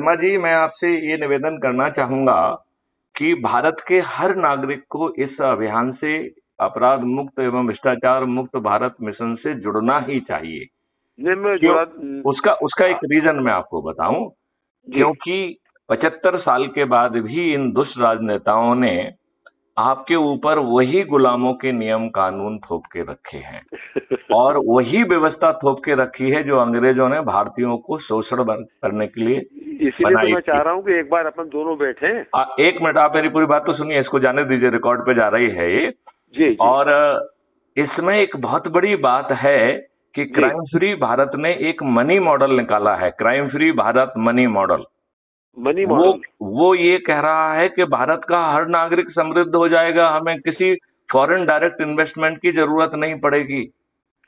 शर्मा जी, मैं आपसे ये निवेदन करना चाहूंगा कि भारत के हर नागरिक को इस अभियान से, अपराध मुक्त एवं भ्रष्टाचार मुक्त भारत मिशन से जुड़ना ही चाहिए। नहीं, मैं क्यों? जुड़ा। उसका उसका एक रीजन मैं आपको बताऊं। जी। क्योंकि 75 साल के बाद भी इन दुष्ट राजनेताओं ने आपके ऊपर वही गुलामों के नियम कानून थोप के रखे हैं और वही व्यवस्था थोप के रखी है जो अंग्रेजों ने भारतीयों को शोषण करने के लिए इसीलिए तो बनाई मैं थी। चाह रहा हूँ कि एक बार अपन दोनों बैठे। एक मिनट, आप मेरी पूरी बात तो सुनिए, इसको जाने दीजिए, रिकॉर्ड पे जा रही है ये। जी जी और इसमें एक बहुत बड़ी बात है कि जी। क्राइम फ्री भारत ने एक मनी मॉडल निकाला है, crime free Bharat money model. Money वो मॉडल। वो ये कह रहा है कि भारत का हर नागरिक समृद्ध हो जाएगा, हमें किसी फॉरेन डायरेक्ट इन्वेस्टमेंट की जरूरत नहीं पड़ेगी।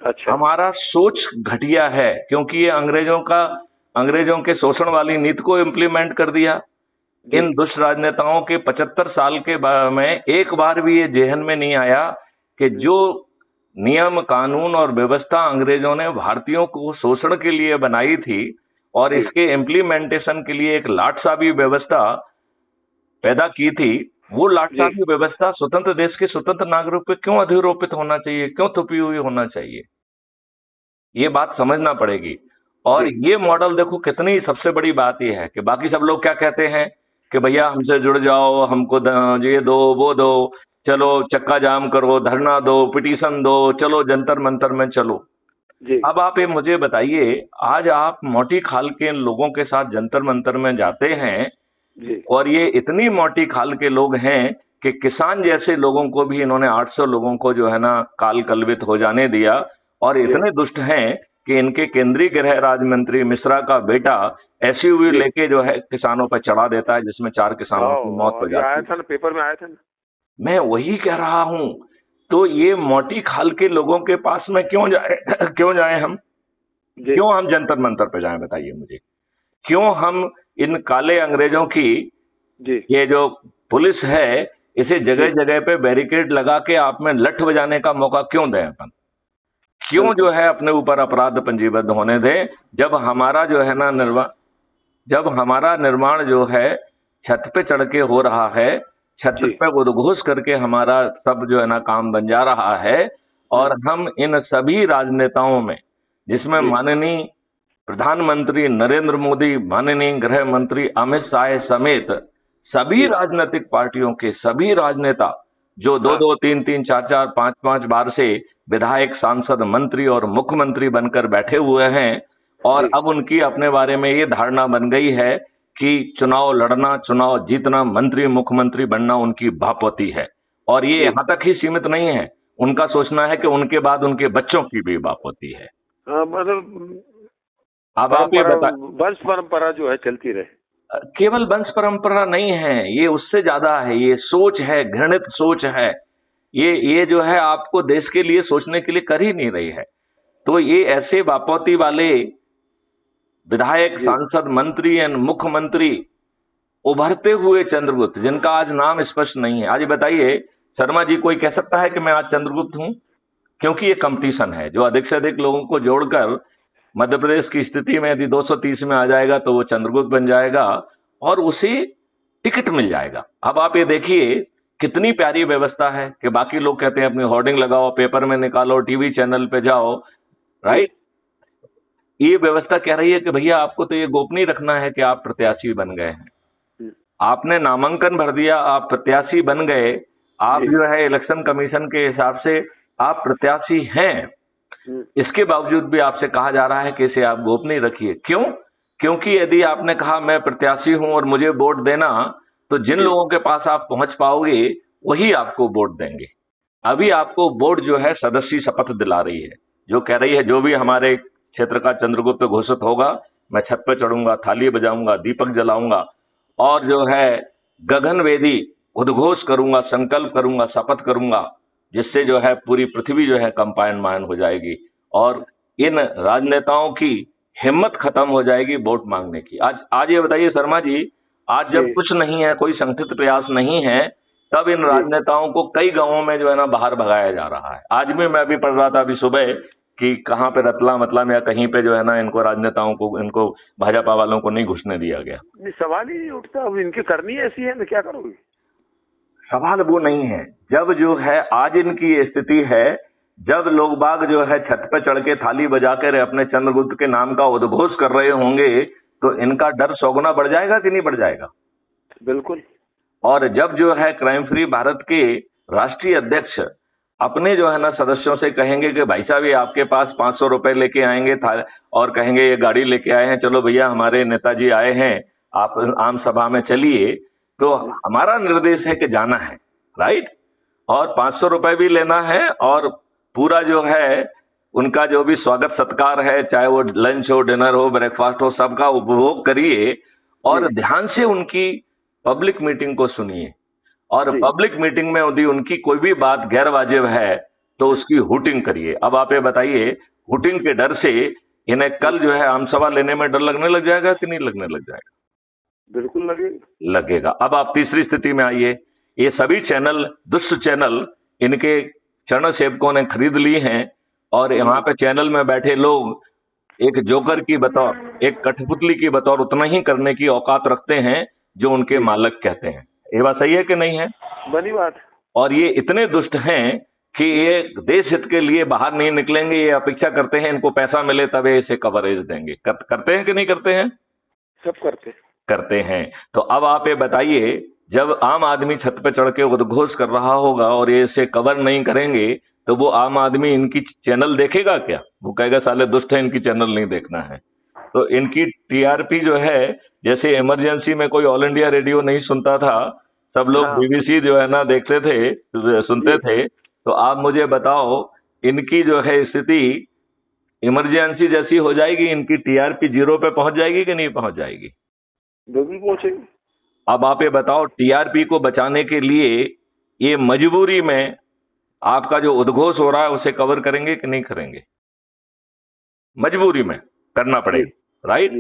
अच्छा। हमारा सोच घटिया है क्योंकि ये अंग्रेजों के शोषण वाली नीति को इम्प्लीमेंट कर दिया। जी इन दुष्ट राजनेताओं के 75 साल के में एक बार भी ये जेहन में नहीं आया कि जो नियम कानून और व्यवस्था अंग्रेजों ने भारतीयों को शोषण के लिए बनाई थी और जी इसके इम्प्लीमेंटेशन के लिए एक लाटसाबी व्यवस्था पैदा की थी, वो जी लाटसाबी व्यवस्था स्वतंत्र देश के स्वतंत्र नागरिक पे क्यों अधिरोपित होना चाहिए, क्यों थुपी हुई होना चाहिए? ये बात समझना पड़ेगी। और जी। ये मॉडल देखो, कितनी सबसे बड़ी बात ये है कि बाकी सब लोग क्या कहते हैं कि भैया हमसे जुड़ जाओ, हमको ये दो वो दो, चलो चक्का जाम करो, धरना दो, पिटीशन दो, चलो जंतर मंतर में चलो। जी अब आप ये मुझे बताइए, आज आप मोटी खाल के लोगों के साथ जंतर मंतर में जाते हैं जी। और ये इतनी मोटी खाल के लोग हैं कि किसान जैसे लोगों को भी इन्होंने 800 लोगों को जो है ना काल कलवित हो जाने दिया। और जी इतने दुष्ट हैं कि इनके केंद्रीय गृह राज्य मंत्री मिश्रा का बेटा एसयूवी जी। लेके जो है किसानों पर चढ़ा देता है, जिसमें 4 किसानों की मौत हो ये आया जाती है। था ना, पेपर में आया था ना। मैं वही कह रहा हूं। तो ये मोटी खाल के लोगों के पास में क्यों जाए क्यों जाए हम? जी क्यों हम जंतर मंतर पे जाएं, बताइए मुझे। क्यों हम इन काले अंग्रेजों की जी ये जो पुलिस है, इसे जगह जी। जगह पे बैरिकेड लगा के आप में लठ बजाने का मौका क्यों दें अपन? क्यों जो बिल्कुल। है अपने ऊपर अपराध पंजीबद्ध होने दें? जब हमारा जो है ना जब हमारा निर्माण जो है छत पे चढ़ के हो रहा है, छत जी। पे उद्घोष करके हमारा सब जो है ना काम बन जा रहा है। और हम इन सभी राजनेताओं में, जिसमें जी माननीय प्रधानमंत्री नरेंद्र मोदी, माननीय गृह मंत्री अमित शाह समेत सभी जी। राजनीतिक पार्टियों के सभी राजनेता जो दो हाँ। दो तीन तीन चार चार पांच पांच बार से विधायक सांसद मंत्री और मुख्यमंत्री बनकर बैठे हुए हैं, और जी। अब उनकी अपने बारे में ये धारणा बन गई है कि चुनाव लड़ना, चुनाव जीतना, मंत्री मुख्यमंत्री बनना उनकी बापौती है। और ये जी। यहां तक ही सीमित नहीं है, उनका सोचना है कि उनके बाद उनके बच्चों की भी बापौती है। हाँ, मतलब अब आप ये परंपरा, बता, वंश परंपरा जो है चलती रहे। केवल वंश परंपरा नहीं है, ये उससे ज्यादा है, ये सोच है, घृणित सोच है। ये जो है आपको देश के लिए सोचने के लिए कर ही नहीं रही है। तो ये ऐसे बापौती वाले विधायक, जी सांसद, मंत्री एंड मुख्यमंत्री, उभरते हुए चंद्रगुप्त, जिनका आज नाम स्पष्ट नहीं है। आज ये बताइए शर्मा जी, कोई कह सकता है कि मैं आज चंद्रगुप्त हूं? क्योंकि ये कंपटीशन है जो अधिक से अधिक लोगों को जोड़कर मध्य प्रदेश की स्थिति में यदि 230 में आ जाएगा तो वो चंद्रगुप्त बन जाएगा और उसे टिकट मिल जाएगा। अब आप ये देखिए कितनी प्यारी व्यवस्था है कि बाकी लोग कहते हैं अपनी होर्डिंग लगाओ, पेपर में निकालो, टीवी चैनल पे जाओ, जी राइट। ये व्यवस्था कह रही है कि भैया आपको तो ये गोपनीय रखना है कि आप प्रत्याशी बन गए हैं, हम्म, आपने नामांकन भर दिया, आप प्रत्याशी बन गए, आप जी। जो है इलेक्शन कमीशन के हिसाब से आप प्रत्याशी हैं। हम्म, इसके बावजूद भी आपसे कहा जा रहा है कि इसे आप गोपनीय रखिए। क्यों? क्योंकि यदि आपने कहा मैं प्रत्याशी हूं और मुझे वोट देना, तो जिन जी लोगों के पास आप पहुंच पाओगे वही आपको वोट देंगे। अभी आपको वोट जो है सदस्य शपथ दिला रही है, जो कह रही है जो भी हमारे क्षेत्र का चंद्रगुप्त घोषित होगा, मैं छत पे चढ़ूंगा, थाली बजाऊंगा, दीपक जलाऊंगा और जो है गगन वेदी उद्घोष करूंगा, संकल्प करूंगा, शपथ करूंगा, जिससे जो है पूरी पृथ्वी जो है कंपायनमान हो जाएगी और इन राजनेताओं की हिम्मत खत्म हो जाएगी वोट मांगने की। आज आज ये बताइए शर्मा जी, आज जी जब कुछ नहीं है, कोई संगठित प्रयास नहीं है, तब इन जी राजनेताओं को कई गांवों में जो है ना बाहर भगाया जा रहा है। आज भी मैं भी पढ़ रहा था अभी सुबह कि कहाँ पे रतला मतला या कहीं पे जो है ना इनको राजनेताओं को, इनको भाजपा वालों को नहीं घुसने दिया गया। नहीं, सवाल ही नहीं उठता। अब इनकी करनी ऐसी है तो क्या करोगे? सवाल वो नहीं है। जब जो है आज इनकी ये स्थिति है, जब लोग बाग जो है छत पे चढ़ के थाली बजा कर अपने चंद्रगुप्त के नाम का उद्घोष कर रहे होंगे, तो इनका डर सौगुना बढ़ जाएगा कि नहीं बढ़ जाएगा? बिल्कुल। और जब जो है क्राइम फ्री भारत के राष्ट्रीय अध्यक्ष अपने जो है ना सदस्यों से कहेंगे कि भाई साहब ये आपके पास 500 रुपए लेके आएंगे था और कहेंगे ये गाड़ी लेके आए हैं, चलो भैया हमारे नेताजी आए हैं, आप आम सभा में चलिए, तो हमारा निर्देश है कि जाना है, राइट, और 500 रुपए भी लेना है और पूरा जो है उनका जो भी स्वागत सत्कार है, चाहे वो लंच हो, डिनर हो, ब्रेकफास्ट हो, सबका उपभोग करिए और ध्यान से उनकी पब्लिक मीटिंग को सुनिए। और पब्लिक मीटिंग में यदि उनकी कोई भी बात गैर वाजिब है तो उसकी हुटिंग करिए। अब आप ये बताइए, हुटिंग के डर से इन्हें कल जो है आम सभा लेने में डर लगने लग जाएगा कि नहीं लगने लग जाएगा? बिल्कुल लगेगा। अब आप तीसरी स्थिति में आइए। ये सभी चैनल, दुष्ट चैनल, इनके चरण सेवकों ने खरीद ली हैं और वहां पे चैनल में बैठे लोग एक जोकर की बतौर, एक कठपुतली की बतौर उतना ही करने की औकात रखते हैं जो उनके मालिक कहते हैं। ये बात सही है कि नहीं है? बनी बात। और ये इतने दुष्ट हैं कि ये देश हित के लिए बाहर नहीं निकलेंगे, ये अपेक्षा करते हैं इनको पैसा मिले तब ये इसे कवरेज देंगे। करते हैं कि नहीं करते हैं? सब करते हैं। तो अब आप ये बताइए, जब आम आदमी छत पे चढ़ के उद्घोष कर रहा होगा और ये इसे कवर नहीं करेंगे तो वो आम आदमी इनकी चैनल देखेगा क्या? वो कहेगा साले दुष्ट है, इनकी चैनल नहीं देखना है। तो इनकी टीआरपी जो है, जैसे इमरजेंसी में कोई ऑल इंडिया रेडियो नहीं सुनता था, सब लोग बीबीसी जो है ना देखते थे, सुनते थे, तो आप मुझे बताओ इनकी जो है स्थिति इमरजेंसी जैसी हो जाएगी, इनकी टीआरपी 0 पे पहुंच जाएगी कि नहीं पहुंच जाएगी? बिल्कुल पहुंचेगी। अब आप ये बताओ, टीआरपी को बचाने के लिए ये मजबूरी में आपका जो उद्घोष हो रहा है उसे कवर करेंगे कि नहीं करेंगे? मजबूरी में करना पड़ेगा, राइट?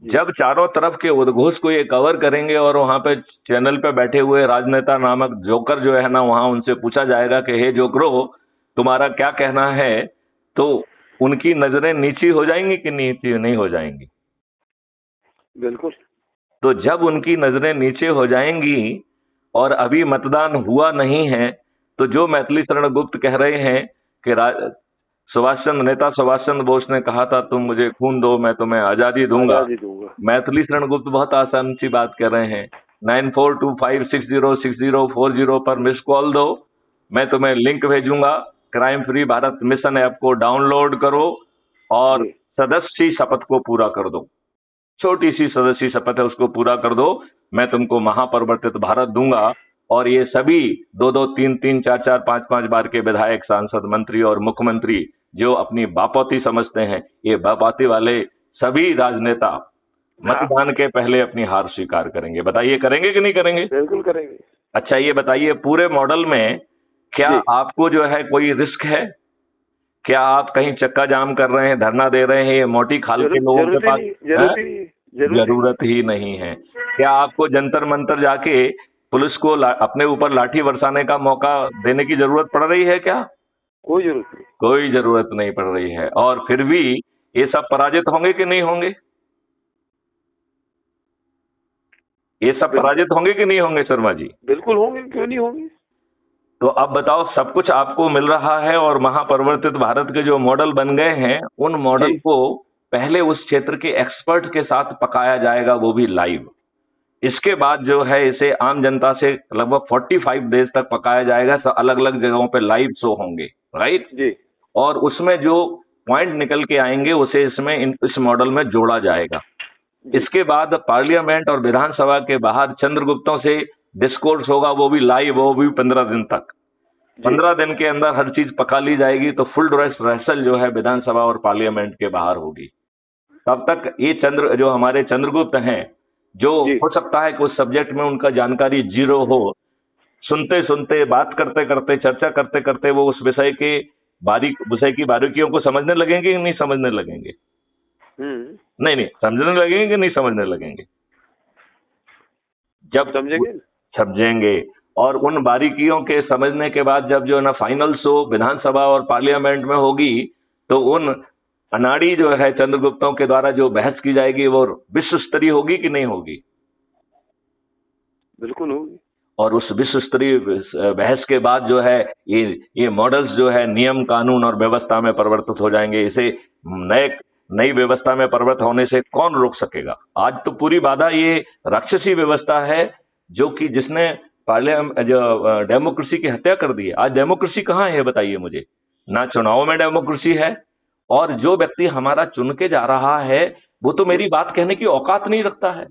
जब चारों तरफ के उद्घोष को ये कवर करेंगे और वहां पे चैनल पे बैठे हुए राजनेता नामक जोकर जो है ना, वहां उनसे पूछा जाएगा कि हे जोकरो तुम्हारा क्या कहना है, तो उनकी नजरें नीची हो जाएंगी कि नहीं हो जाएंगी? बिल्कुल। तो जब उनकी नजरें नीचे हो जाएंगी और अभी मतदान हुआ नहीं है, तो जो मैथिली शरण गुप्त कह रहे हैं कि नेता सुभाष चंद्र बोस ने कहा था तुम मुझे खून दो मैं तुम्हें आजादी दूंगा। मैथिली शरण गुप्त बहुत आसान सी बात कर रहे हैं, 9425606040 पर मिस कॉल दो, मैं तुम्हें लिंक भेजूंगा, crime free Bharat mission app को डाउनलोड करो और सदस्य शपथ को पूरा कर दो। छोटी सी सदस्य शपथ है, उसको पूरा कर दो, मैं तुमको महापरिवर्तित भारत दूंगा। और ये सभी 2-2, 3-3, 4-4, 5-5 बार के विधायक, सांसद, मंत्री और मुख्यमंत्री जो अपनी बापौती समझते हैं, ये बापौती वाले सभी राजनेता मतदान के पहले अपनी हार स्वीकार करेंगे। बताइए करेंगे कि नहीं करेंगे? बिल्कुल करेंगे। अच्छा ये बताइए, पूरे मॉडल में क्या आपको जो है कोई रिस्क है? क्या आप कहीं चक्का जाम कर रहे हैं, धरना दे रहे हैं, ये मोटी खाल के लोगों के पास? जरूरत ही नहीं है। क्या आपको जंतर मंतर जाके पुलिस को अपने ऊपर लाठी बरसाने का मौका देने की जरूरत पड़ रही है क्या? कोई जरूरत नहीं। कोई जरूरत नहीं पड़ रही है। और फिर भी ये सब पराजित होंगे कि नहीं होंगे? ये सब पराजित होंगे कि नहीं होंगे शर्मा जी? बिल्कुल होंगे, क्यों नहीं होंगे। तो अब बताओ, सब कुछ आपको मिल रहा है और महापरिवर्तित भारत के जो मॉडल बन गए हैं, उन मॉडल को पहले उस क्षेत्र के एक्सपर्ट के साथ पकाया जाएगा, वो भी लाइव। इसके बाद जो है इसे आम जनता से लगभग 45 डेज तक पकाया जाएगा, सब अलग अलग जगहों पे लाइव शो होंगे, राइट जी। और उसमें जो पॉइंट निकल के आएंगे उसे इसमें इस मॉडल में जोड़ा जाएगा। इसके बाद पार्लियामेंट और विधानसभा के बाहर चंद्रगुप्तों से डिस्कोर्स होगा, वो भी लाइव, वो भी 15 दिन तक। 15 दिन के अंदर हर चीज पका ली जाएगी, तो फुल ड्रेस रिहर्सल जो है विधानसभा और पार्लियामेंट के बाहर होगी। तब तक ये जो हमारे चंद्रगुप्त हैं, जो हो सकता है कि उस सब्जेक्ट में उनका जानकारी 0 हो, सुनते सुनते, बात करते करते, चर्चा करते करते वो उस विषय की बारीकियों को समझने लगेंगे कि नहीं समझने लगेंगे? नहीं, समझने लगेंगे कि नहीं समझने लगेंगे? जब समझेंगे और उन बारीकियों के समझने के बाद जब जो है ना फाइनल शो विधानसभा और पार्लियामेंट में होगी, तो उन अनाड़ी जो है चंद्रगुप्तों के द्वारा जो बहस की जाएगी वो विश्व स्तरीय होगी कि नहीं होगी? बिल्कुल होगी। और उस विश्व स्तरीय बहस के बाद जो है ये मॉडल्स जो है नियम कानून और व्यवस्था में परिवर्तित हो जाएंगे। इसे नई व्यवस्था में परिवर्तित होने से कौन रोक सकेगा? आज तो पूरी बाधा ये राक्षसी व्यवस्था है जो कि जिसने जो डेमोक्रेसी की हत्या कर दी है। आज डेमोक्रेसी कहाँ है बताइए मुझे? ना चुनाव में डेमोक्रेसी है, और जो व्यक्ति हमारा चुन के जा रहा है वो तो मेरी बात कहने की औकात नहीं रखता है।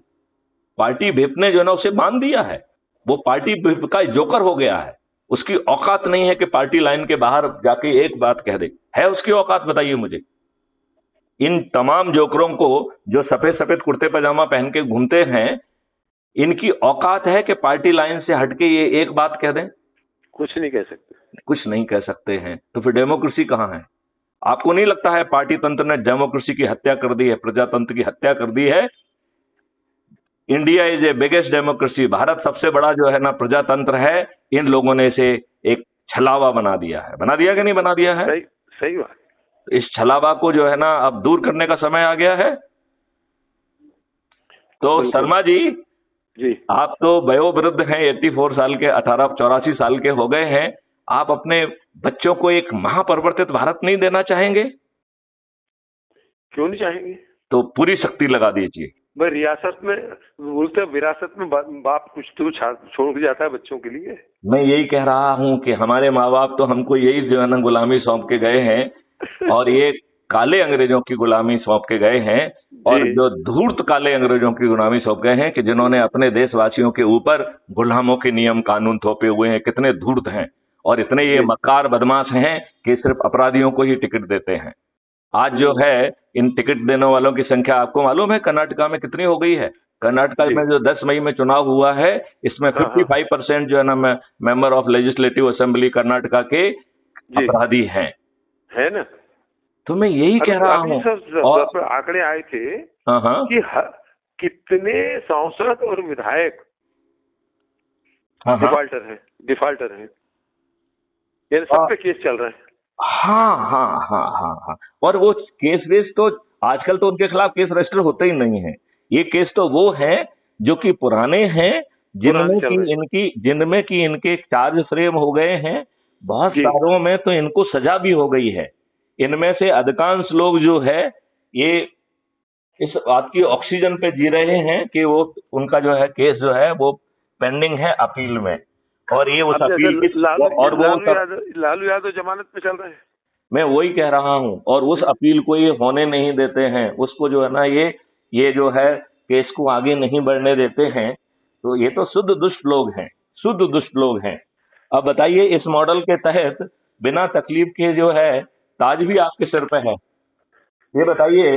पार्टी व्हिप ने जो है ना उसे बांध दिया है, वो पार्टी व्हिप का जोकर हो गया है। उसकी औकात नहीं है कि पार्टी लाइन के बाहर जाके एक बात कह दे। है उसकी औकात? बताइए मुझे। इन तमाम जोकरों को जो सफेद सफेद कुर्ते पजामा पहन के घूमते हैं, इनकी औकात है कि पार्टी लाइन से हटके ये एक बात कह दें? कुछ नहीं कह सकते। कुछ नहीं कह सकते हैं। तो फिर डेमोक्रेसी कहां है? आपको नहीं लगता है पार्टी तंत्र ने डेमोक्रेसी की हत्या कर दी है, प्रजातंत्र की हत्या कर दी है? India is a biggest democracy, Bharat सबसे बड़ा जो है ना प्रजातंत्र है। इन लोगों ने इसे एक छलावा बना दिया है। बना दिया कि नहीं बना दिया है? सही सही बात। इस छलावा को जो है ना अब दूर करने का समय आ गया है। तो शर्मा जी, आप तो वयोवृद्ध हैं, 84 साल के, 84 साल के हो गए हैं। आप अपने बच्चों को एक महापरिवर्तित भारत नहीं देना चाहेंगे? क्यों नहीं चाहेंगे? तो पूरी शक्ति लगा दीजिए। भाई रियासत में बोलते हैं, विरासत में बाप कुछ तो छोड़ के जाता है बच्चों के लिए। मैं यही कह रहा हूं कि हमारे माँ बाप तो हमको यही जो है ना गुलामी सौंप के गए हैं, और ये काले अंग्रेजों की गुलामी सौंप के गए हैं, और जो धूर्त काले अंग्रेजों की गुलामी सौंप गए हैं कि जिन्होंने अपने देशवासियों के ऊपर गुलामों के नियम कानून थोपे हुए हैं। कितने धूर्त हैं और इतने ये मक्कार बदमाश हैं कि सिर्फ अपराधियों को ही टिकट देते हैं। आज जो है इन टिकट देने वालों की संख्या आपको मालूम है कर्नाटका में कितनी हो गई है? कर्नाटका में जो 10 मई में चुनाव हुआ है, इसमें 55% जो है ना member of legislative assembly Karnataka के अपराधी हैं, है ना? तो मैं यही कह रहा हूँ। और आंकड़े आए थे कि कितने सांसद और विधायक डिफाल्टर हैं, ये सब पे केस चल रहा है। हाँ। और वो केस वेस तो आजकल तो उनके खिलाफ केस रजिस्टर होते ही नहीं है। ये केस तो वो हैं जो कि पुराने हैं, जिनमें की इनके चार्ज फ्रेम हो गए हैं। बहुत सारों में तो इनको सजा भी हो गई है। इनमें से अधिकांश लोग जो है ये इस बात की ऑक्सीजन पे जी रहे हैं कि वो उनका जो है केस जो है वो पेंडिंग है अपील में, और ये उस अपील लालू यादव जमानत पे चल रहे हैं। मैं वही कह रहा हूं, और उस अपील को ये होने नहीं देते हैं। उसको जो है ना ये जो है केस को आगे नहीं बढ़ने देते हैं। तो ये तो शुद्ध दुष्ट लोग हैं। अब बताइए, इस मॉडल के तहत बिना तकलीफ के जो है ताज भी आपके सिर पे है। ये बताइए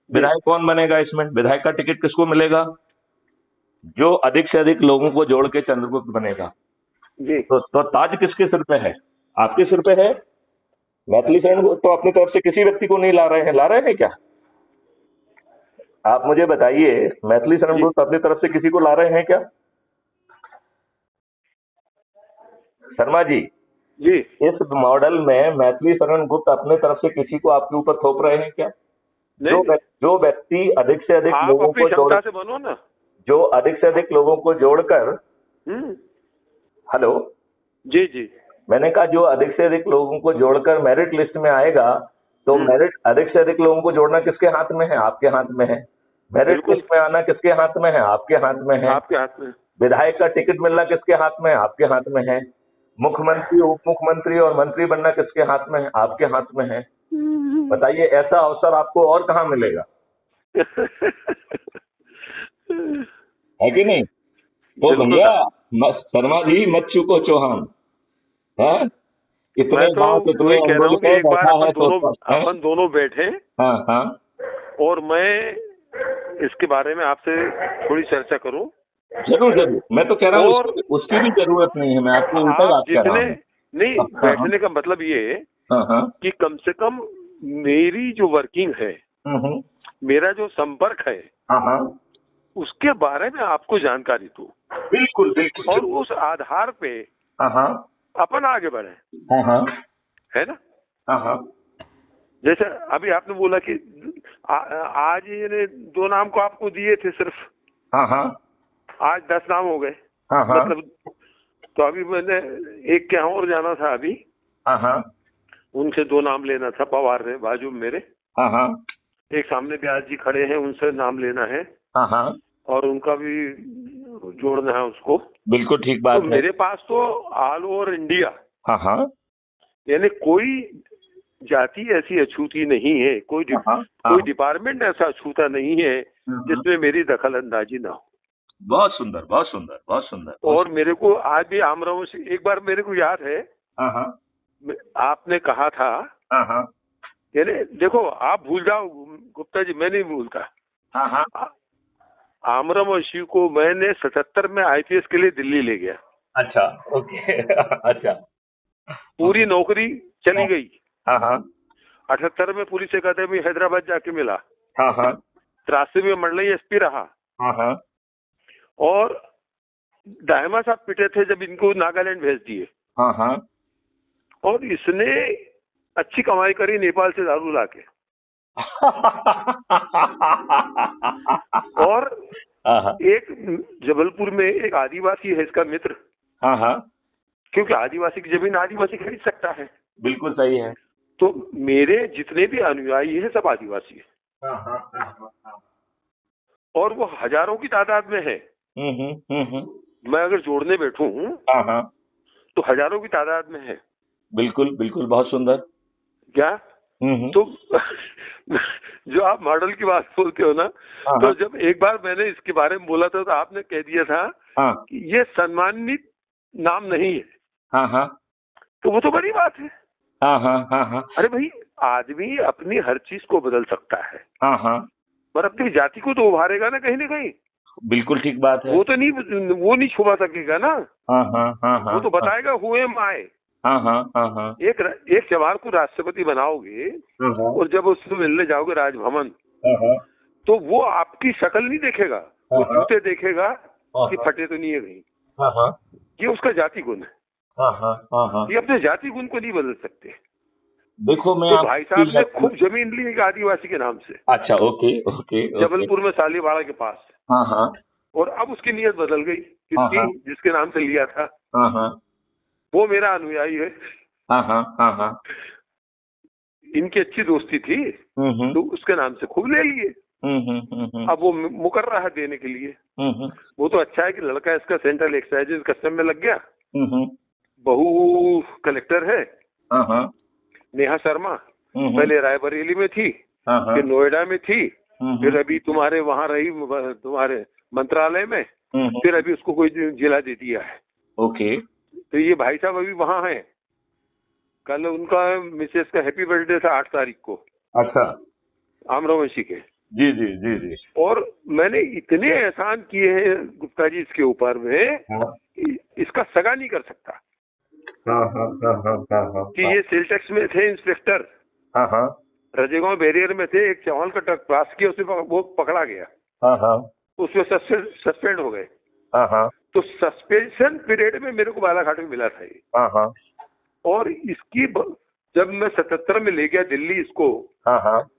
विधायक कौन बनेगा इसमें? विधायक का टिकट किसको मिलेगा? जो अधिक से अधिक लोगों को जोड़ के चंद्रगुप्त बनेगा। तो ताज किसके सिर पे है? आपके सिर पे है। मैथिली शरण तो अपनी तरफ से किसी व्यक्ति को नहीं ला रहे हैं क्या? आप मुझे बताइए, मैथिली शरण गुप्त अपनी तरफ से किसी को ला रहे हैं क्या? शर्मा जी, इस मॉडल में मैथिली शरण गुप्त अपने तरफ से किसी को आपके ऊपर थोप रहे हैं क्या? जो व्यक्ति अधिक से अधिक लोगों को जो अधिक से अधिक लोगों को जोड़कर, हेलो जी, मैंने कहा जो अधिक से अधिक लोगों को जोड़कर मेरिट लिस्ट में आएगा, तो मेरिट अधिक से अधिक लोगों को जोड़ना किसके हाथ में है? आपके हाथ में है। मेरिट लिस्ट में आना किसके हाथ में है? आपके हाथ में है। आपके हाथ में। विधायक का टिकट मिलना किसके हाथ में है? आपके हाथ में है। मुख्यमंत्री, उप मुख्यमंत्री और मंत्री बनना किसके हाथ में है? आपके हाथ में है। बताइए, ऐसा अवसर आपको और कहाँ मिलेगा? है कि नहीं? तो भैया शर्मा जी मत चूको चौहान, है इतने बात इतने अपन दोनों बैठे। हाँ, और मैं इसके बारे में आपसे थोड़ी चर्चा करूं। जरूर, मैं तो कह रहा हूँ उसकी भी जरूरत नहीं है। मैं आपको उल्टा बात कर रहा हूँ। नहीं, बैठने का मतलब ये है कि कम से कम मेरी जो वर्किंग है, मेरा जो संपर्क है, उसके बारे में आपको जानकारी दूं। बिल्कुल। और उस आधार पे अपन आगे बढ़े, है ना? जैसे अभी आपने बोला कि आज ये 2 नाम को आपको दिए थे सिर्फ। हाँ हाँ। आज 10 नाम हो गए। हाँ हाँ। मतलब तो अभी मैंने एक के यहाँ और जाना था अभी। हाँ हाँ। उनसे 2 नाम लेना था, पवार ने बाजू में मेरे। हाँ हाँ। एक सामने ब्यास जी खड़े हैं, उनसे नाम लेना है। हाँ हाँ। और उनका भी जोड़ना है उसको। बिल्कुल ठीक बात तो है। मेरे पास तो ऑल ओवर इंडिया, हाँ हाँ। यानी कोई जाति ऐसी अछूती नहीं है, कोई डिपार्टमेंट ऐसा अछूता नहीं है जिसमें मेरी दखल अंदाजी ना हो। बहुत सुंदर, बहुत सुंदर, बहुत सुंदर। और मेरे को आज भी आमराव से एक बार मेरे को याद है, हाँ हाँ। आपने कहा था, हाँ हाँ। यानी देखो आप भूल जाओ गुप्ता जी, मैं नहीं भूलता। हाँ हाँ। आमरावशी को मैंने 77 में आईपीएस के लिए दिल्ली ले गया। अच्छा, ओके। अच्छा। पूरी नौकरी चली गई। हाँ हाँ। 78 में पुलिस अकादमी हैदराबाद जाके मिला। हाँ हाँ। 83 में मंडलई एसपी रहा। हाँ हाँ। और दाहिमा साहब पिटे थे जब इनको नागालैंड भेज दिए। हाँ हाँ। और इसने अच्छी कमाई करी नेपाल से दारू लाके। और एक जबलपुर में एक आदिवासी है इसका मित्र। हाँ हाँ। क्योंकि आदिवासी की जमीन आदिवासी खरीद सकता है। बिल्कुल सही है। तो मेरे जितने भी अनुयायी हैं सब आदिवासी है। हाँ हाँ हाँ। और वो हजारों की तादाद में है। मैं अगर जोड़ने बैठूं हाँ हाँ, तो हजारों की तादाद में है। बिल्कुल बिल्कुल, बहुत सुंदर। क्या? तो जो आप मॉडल की बात बोलते हो ना, तो जब एक बार मैंने इसके बारे में बोला था तो आपने कह दिया था कि ये सम्मानित नाम नहीं है। हाँ हाँ। तो वो तो बड़ी बात है। हाँ हाँ हाँ हाँ। अरे भाई, आदमी अपनी हर चीज को बदल सकता है। हाँ हाँ। पर अपनी जाति को तो उभारेगा ना कहीं। बिल्कुल ठीक बात है। वो नहीं छुपा सकेगा ना। हाँ हाँ हाँ हाँ। वो तो बताएगा हु एम आई। हाँ हाँ हाँ हाँ। एक जवान को राष्ट्रपति बनाओगे और जब उससे मिलने जाओगे राजभवन, तो वो आपकी शक्ल नहीं देखेगा, वो जूते देखेगा कि फटे तो नहीं है कहीं। ये उसका जाति गुण है। ये अपने जाति गुण को नहीं बदल सकते। देखो मैं तो भाई साहब ने खूब जमीन ली एक आदिवासी के नाम से। अच्छा, ओके ओके। जबलपुर में सालीवाड़ा के पास। हाँ हाँ। और अब उसकी नीयत बदल गई, किसकी? जिसके नाम से लिया था। हाँ हाँ। वो मेरा अनुयायी है। हाँ हाँ हाँ हाँ। इनकी अच्छी दोस्ती थी तो उसके नाम से खूब ले लिए। अब वो मुकर रहा है देने के लिए। वो तो अच्छा है कि लड़का इसका सेंट्रल एक्साइज कस्टम में लग गया। बहू कलेक्टर है, नेहा शर्मा। पहले रायबरेली में थी, फिर नोएडा में थी, फिर अभी तुम्हारे वहां रही, तुम्हारे मंत्रालय में, फिर अभी उसको कोई जिला दे दिया है। ओके। तो ये भाई साहब अभी वहां हैं। कल उनका मिसेस का हैप्पी बर्थडे था 8 तारीख को। अच्छा। आमरावशी के। जी जी जी जी। और मैंने इतने एहसान किए हैं गुप्ता जी इसके ऊपर में, इसका सगा नहीं कर सकता। कि ये सेल टैक्स में थे इंस्पेक्टर। रजेगांव बैरियर में थे, एक चावल का ट्रक पास किया, उसमें वो पकड़ा गया। उसमें सस्पेंड हो गए। तो सस्पेंशन पीरियड में मेरे को बालाघाट में मिला था ये। और इसकी जब मैं 77 में ले गया दिल्ली इसको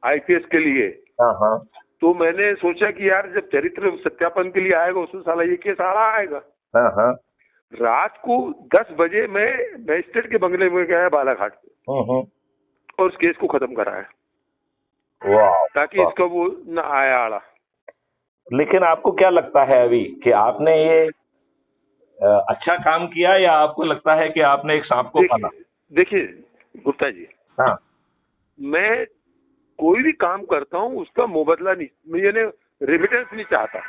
आईपीएस के लिए, तो मैंने सोचा कि यार जब चरित्र सत्यापन के लिए आएगा उसमें साला ये केस आ रहा आएगा। रात को 10 बजे मैं मैजिस्ट्रेट के बंगले में गया बालाघाट पे और उस केस को खत्म कराया, ताकि इसका वो न आया आड़ा। लेकिन आपको क्या लगता है अभी कि आपने ये अच्छा काम किया, या आपको लगता है कि आपने एक सांप को पाला? देखिए गुप्ता जी, मैं कोई भी काम करता हूँ उसका मुबदला नहीं, यानी रेमिटेंस नहीं चाहता।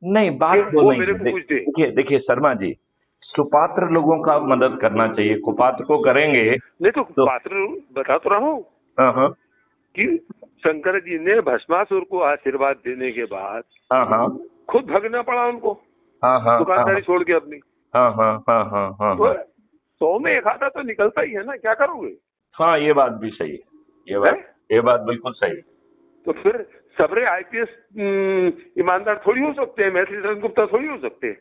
नहीं, बात वो मेरे को कुछ दे। देखिए शर्मा जी, सुपात्र लोगों का मदद करना चाहिए, कुपात्र को करेंगे नहीं तो पात्र बता तो रहा हूँ कि शंकर जी ने भस्मासुर को आशीर्वाद देने के बाद खुद भगना पड़ा उनको, दुकानदारी छोड़ के अपनी। तो 100 में एक आधा तो निकलता ही है ना, क्या करोगे? हाँ, ये बात भी सही है, ये बात बिल्कुल सही। तो फिर सबरे आईपीएस ईमानदार थोड़ी हो सकते हैं, मैथिली शरण गुप्ता थोड़ी हो सकते हैं।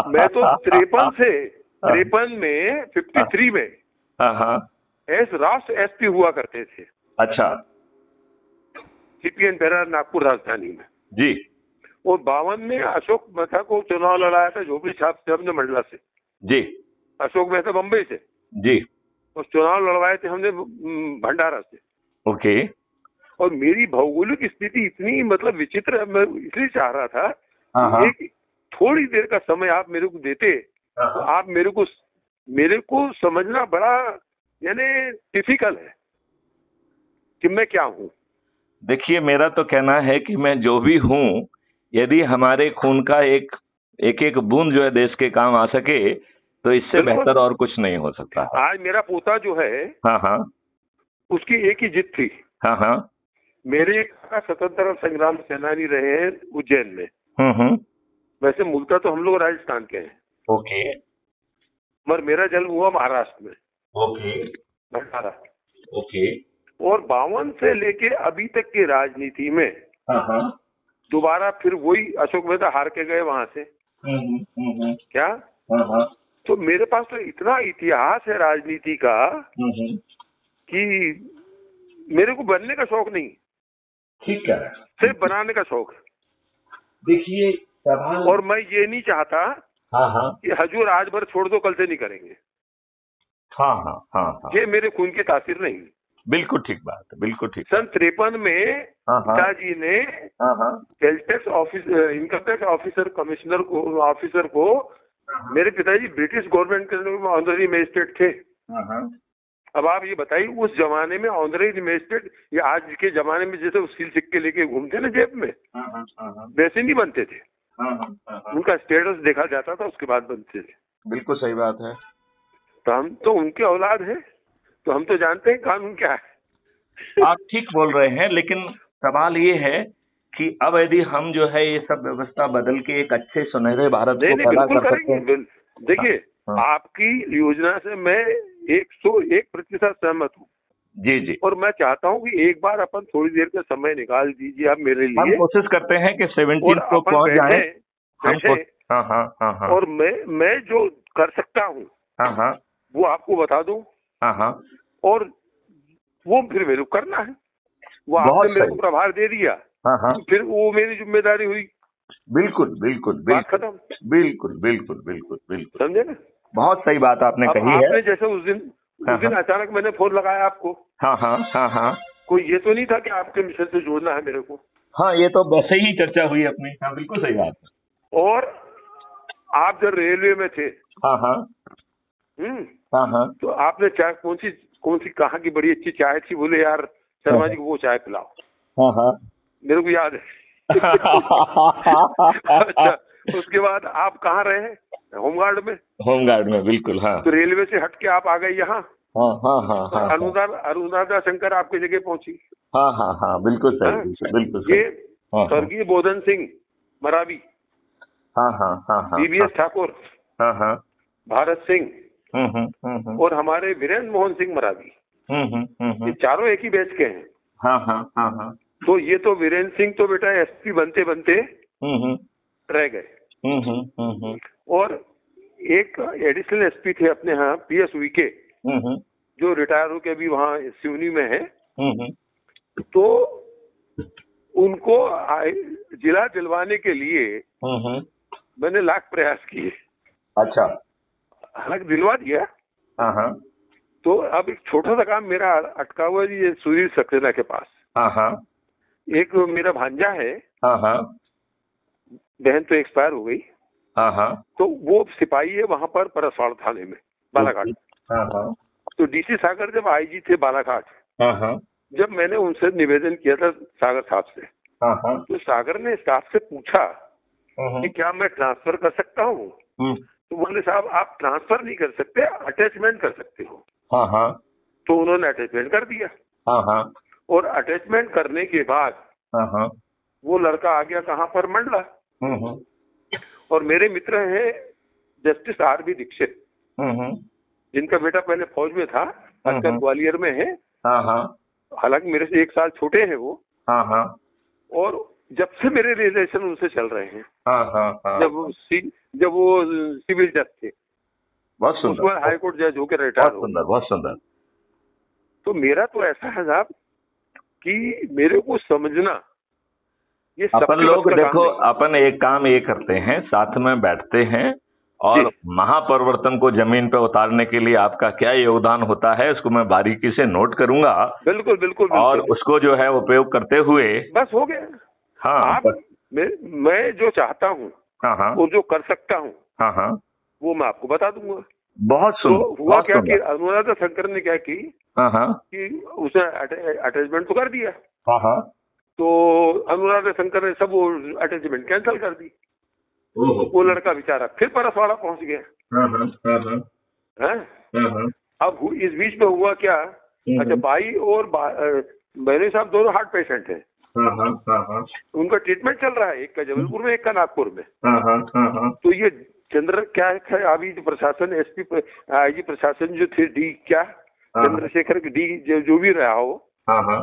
मैं तो 53 से 53 में 53 में एस राष्ट्र एसपी हुआ करते थे। अच्छा। सीपीएन बेरा नागपुर राजधानी में जी। और 52 में अशोक मेहता को चुनाव लड़ाया था झोपड़ी छाप से हमने मंडला से। जी। अशोक मेहता बम्बई से। जी। और चुनाव लड़वाए थे हमने भंडारा से। ओके। और मेरी भौगोलिक स्थिति इतनी मतलब विचित्र है, मैं इसलिए चाह रहा था कि एक थोड़ी देर का समय आप मेरे को देते तो आप मेरे को समझना बड़ा यानी डिफिकल्ट है कि मैं क्या हूँ। देखिए, मेरा तो कहना है कि मैं जो भी हूँ, यदि हमारे खून का एक एक बूंद जो है देश के काम आ सके तो इससे बेहतर और कुछ नहीं हो सकता। आज मेरा पोता जो है उसकी एक ही जिद थी। मेरे काका स्वतंत्रता संग्राम सेनानी रहे हैं उज्जैन में। वैसे मूलतः तो हम लोग राजस्थान के हैं। ओके। मगर मेरा जन्म हुआ महाराष्ट्र में। ओके। भंडारा। ओके। और 52 से लेके अभी तक की राजनीति में दोबारा फिर वही अशोक मेहता हार के गए वहां से। क्या? तो मेरे पास तो इतना इतिहास है राजनीति का कि मेरे को बनने का शौक नहीं। ठीक है। सिर्फ बनाने का शौक है। देखिए सवाल, और मैं ये नहीं चाहता कि हजूर आज भर छोड़ दो कल से नहीं करेंगे। ये मेरे खून की तासीर नहीं। बिल्कुल ठीक बात है, बिल्कुल ठीक। सन 53 में पिताजी ने wealth tax officer, income tax officer commissioner को ऑफिसर को, मेरे पिताजी ब्रिटिश गवर्नमेंट के ऑनररी मजिस्ट्रेट थे। अब आप ये बताइए उस जमाने में ऑनररी मजिस्ट्रेट या आज के जमाने में जैसे सील सिक्के लेके घूमते ना जेब में, वैसे नहीं बनते थे। उनका स्टेटस देखा जाता था उसके बाद बनते थे। बिल्कुल सही बात है। तो हम तो उनके औलाद हैं, तो हम तो जानते हैं कानून क्या है। आप ठीक बोल रहे हैं, लेकिन सवाल ये है कि अब यदि हम जो है ये सब व्यवस्था बदल के एक अच्छे सुनहरे भारत को पैदा कर सकते हैं। देखिए आपकी योजना से मैं 101% सहमत हूँ। जी जी। और मैं चाहता हूँ कि एक बार अपन थोड़ी देर का समय निकाल दीजिए आप मेरे लिए। हम कोशिश करते हैं कि 17 को पहुंच जाए। और मैं जो कर सकता हूँ वो आपको बता दूं। और वो फिर मेरे को करना है। वो आपने मेरे को प्रभार दे दिया, फिर वो मेरी जिम्मेदारी हुई। बिल्कुल बिल्कुल बात खत्म। बिल्कुल बिल्कुल बिल्कुल बिल्कुल, समझे ना? बहुत सही बात आपने कही है। आपने जैसे उस दिन अचानक मैंने फोन लगाया आपको। कोई ये तो नहीं था कि आपके मिशन से जोड़ना है मेरे को। ये तो वैसे ही चर्चा हुई अपनी। बिल्कुल सही बात है। और आप जब रेलवे में थे तो आपने चाय कौन सी कहाँ की बड़ी अच्छी चाय थी, बोले यार शर्मा जी को वो चाय पिलाओ। मेरे को याद है। अच्छा, उसके बाद आप कहाँ रहे? होमगार्ड में। होमगार्ड में, बिल्कुल। तो रेलवे से हट के आप आ गए यहाँ। अनुराधा शंकर आपकी जगह पहुंची। बिल्कुल सही, बिल्कुल। ये स्वर्गीय बोधन सिंह मरावी, बीबीएस ठाकुर, भारत सिंह और हमारे वीरेंद्र मोहन सिंह मरावी, ये चारों एक ही बैच के हैं। तो ये तो वीरेंद्र सिंह तो बेटा एसपी बनते बनते रह गए। और एक एडिशनल एसपी थे अपने यहाँ पीएस वीके, जो रिटायर होके अभी वहाँ सिवनी में है। तो उनको जिला दिलवाने के लिए मैंने लाख प्रयास किए। अच्छा। हालांकि दिलवा दिया। तो अब एक छोटा सा काम मेरा अटका हुआ है ये सुधीर सक्सेना के पास। एक मेरा भांजा है, बहन तो एक्सपायर हो गई। तो वो सिपाही है वहां पर परसवाड़ थाने में बालाघाट। तो डीसी सागर जब आईजी थे बालाघाट, जब मैंने उनसे निवेदन किया था सागर साहब से, तो सागर ने स्टाफ से पूछा कि क्या मैं ट्रांसफर कर सकता हूँ? तो बोले साहब आप ट्रांसफर नहीं कर सकते, अटैचमेंट कर सकते हो। तो उन्होंने अटैचमेंट कर दिया। और अटैचमेंट करने के बाद वो लड़का आ गया कहाँ पर? मंडला। और मेरे मित्र हैं जस्टिस आर.बी. दीक्षित, जिनका बेटा पहले फौज में था, आजकल ग्वालियर में है। हालांकि मेरे से 1 साल छोटे हैं वो। और जब से मेरे रिलेशन उनसे चल रहे हैं, जब वो सिविल जज थे। बहुत सुंदर। उसमें हाई कोर्ट जज होकर रिटायर बहुत सुंदर, बहुत सुंदर। तो मेरा तो ऐसा है साहब कि मेरे को समझना, ये अपन लोग देखो, अपन एक काम ये करते हैं, साथ में बैठते हैं और महापरिवर्तन को जमीन पे उतारने के लिए आपका क्या योगदान होता है उसको मैं बारीकी से नोट करूंगा। बिल्कुल बिल्कुल, और उसको जो है उपयोग करते हुए बस हो गया। हाँ, मैं जो चाहता हूँ, हाँ हाँ, वो जो कर सकता हूँ, हाँ हाँ, वो मैं आपको बता दूंगा। बहुत सुंदर। तो हुआ क्या कि अनुराधा शंकर ने क्या की, हाँ हाँ, कि उसने अटैचमेंट तो कर दिया। हाँ हाँ, तो अनुराधा शंकर ने सब वो अटैचमेंट कैंसिल कर दी। वो लड़का बेचारा फिर परसवाड़ा पहुंच गया। हाँ हाँ, हाँ हाँ, हाँ। अब इस बीच में हुआ क्या, अच्छा भाई और बहनोई साहब दोनों हार्ट पेशेंट हैं। हाँ हाँ, हाँ हाँ, उनका ट्रीटमेंट चल रहा है, एक का जबलपुर में, एक का नागपुर में। हाँ हाँ, हाँ हाँ। तो ये चंद्र क्या है, अभी जो प्रशासन एसपी आईजी प्रशासन जो थे डी क्या चंद्रशेखर डी जो भी रहा हो, हाँ हाँ,